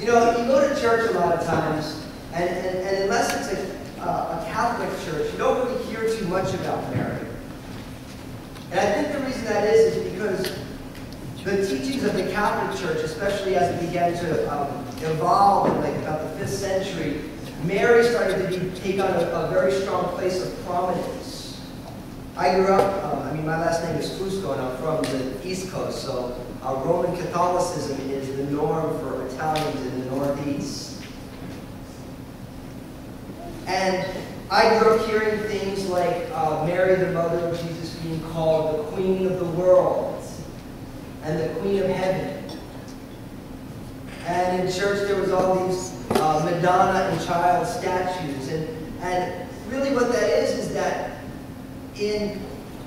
You know, you go to church a lot of times, and unless it's a Catholic church, you don't really hear too much about Mary. And I think the reason that is because the teachings of the Catholic Church, especially as it began to evolve in like about the 5th century, Mary started to take on a very strong place of prominence. I grew up, my last name is Fusco, and I'm from the East Coast, so Roman Catholicism is the norm for Italians in the Northeast. And I grew up hearing things like Mary, the mother of Jesus, being called the Queen of the world and the Queen of heaven. And in church there was all these Madonna and child statues. And really what that is that in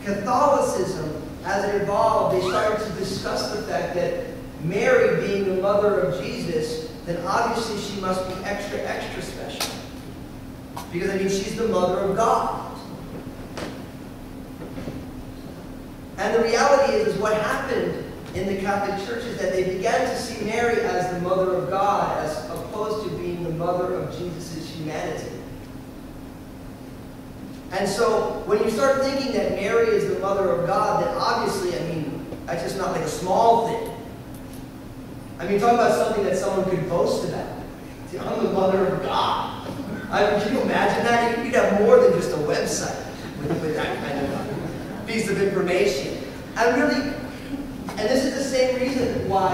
Catholicism, as it evolved, they started to discuss the fact that Mary, being the mother of Jesus, then obviously she must be extra, extra special. Because, she's the mother of God. And the reality is what happened in the Catholic Church is that they began to see Mary as the mother of God, as opposed to being the mother of Jesus' humanity. And so, when you start thinking that Mary is the mother of God, then obviously, that's just not like a small thing. Talk about something that someone could boast about. See, I'm the mother of God. Can you imagine that? You'd have more than just a website with that kind of piece of information. And this is the same reason why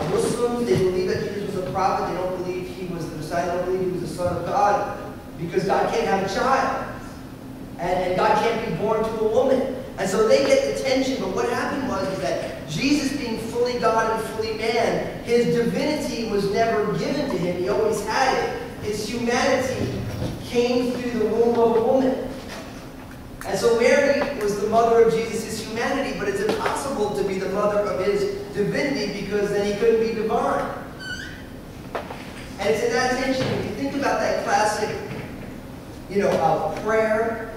Muslims, they believe that Jesus was a prophet. They don't believe he was the Messiah. They don't believe he was the Son of God. Because God can't have a child. And God can't be born to a woman. And so they get the tension. But what happened was that Jesus, being fully God and fully man, his divinity was never given to him. He always had it. His humanity came through the womb of a woman. And so Mary was the mother of Jesus' humanity, but it's impossible to be the mother of his divinity because then he couldn't be divine. And it's in that tension. If you think about that classic, prayer,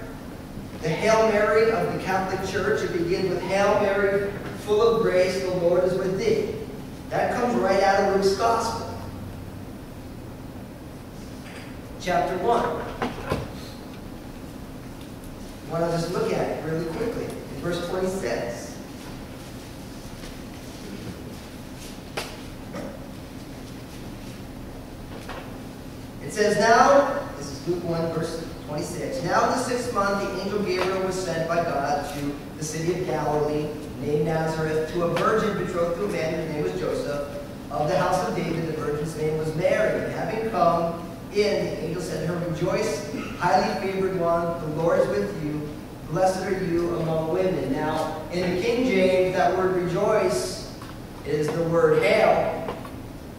the Hail Mary of the Catholic Church, it begins with, Hail Mary, full of grace, the Lord is with thee. That comes right out of Luke's Gospel. Chapter 1. I want to just look at it really quickly. In verse 26. It says, now, this is Luke 1, verse 26. Now in the 6th month, the angel Gabriel was sent by God to the city of Galilee, named Nazareth, to a virgin betrothed to a man whose name was Joseph, of the house of David. The virgin's name was Mary. And having come in, the angel said to her, Rejoice, highly favored one, the Lord is with you. Blessed are you among women. Now, in the King James, that word rejoice is the word hail.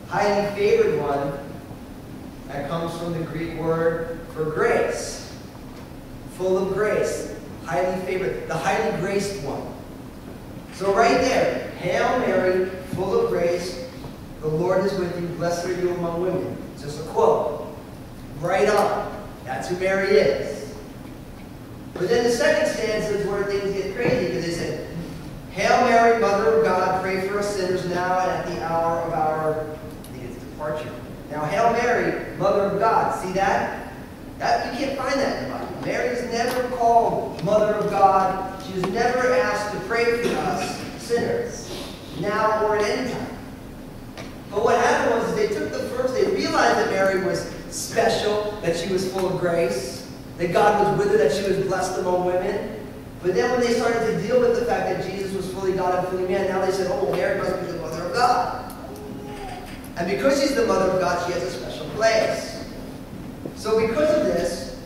Highly favored one. That comes from the Greek word for grace. Full of grace. Highly favored. The highly graced one. So right there, Hail Mary, full of grace, the Lord is with you. Blessed are you among women. It's just a quote. Right on. That's who Mary is. But then the second stanza is where things get crazy, because they said, Hail Mary, Mother of God, pray for us sinners now and at the hour of our, departure. Now, Hail Mary, Mother of God. See that? You can't find that in the Bible. Mary is never called Mother of God. She was never asked to pray for us sinners, now or at any time. But what happened was they realized that Mary was special, that she was full of grace, that God was with her, that she was blessed among women. But then when they started to deal with the fact that Jesus was fully God and fully man, now they said, oh, Mary must be the mother of God. And because she's the mother of God, she has a special place. So because of this,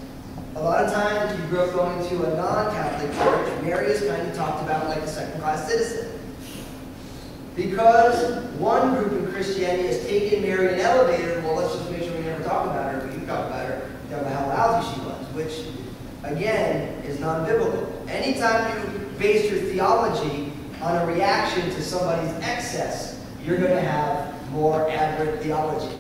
a lot of times if you grew up going to a non-Catholic church, Mary is kind of talked about like a second-class citizen. Because one group in Christianity has taken Mary and elevated her, well, let's just make sure we never talk about her. If we talk about her, we talk about how lousy she was, which, again, is non-biblical. Anytime you base your theology on a reaction to somebody's excess, you're going to have more aberrant theology.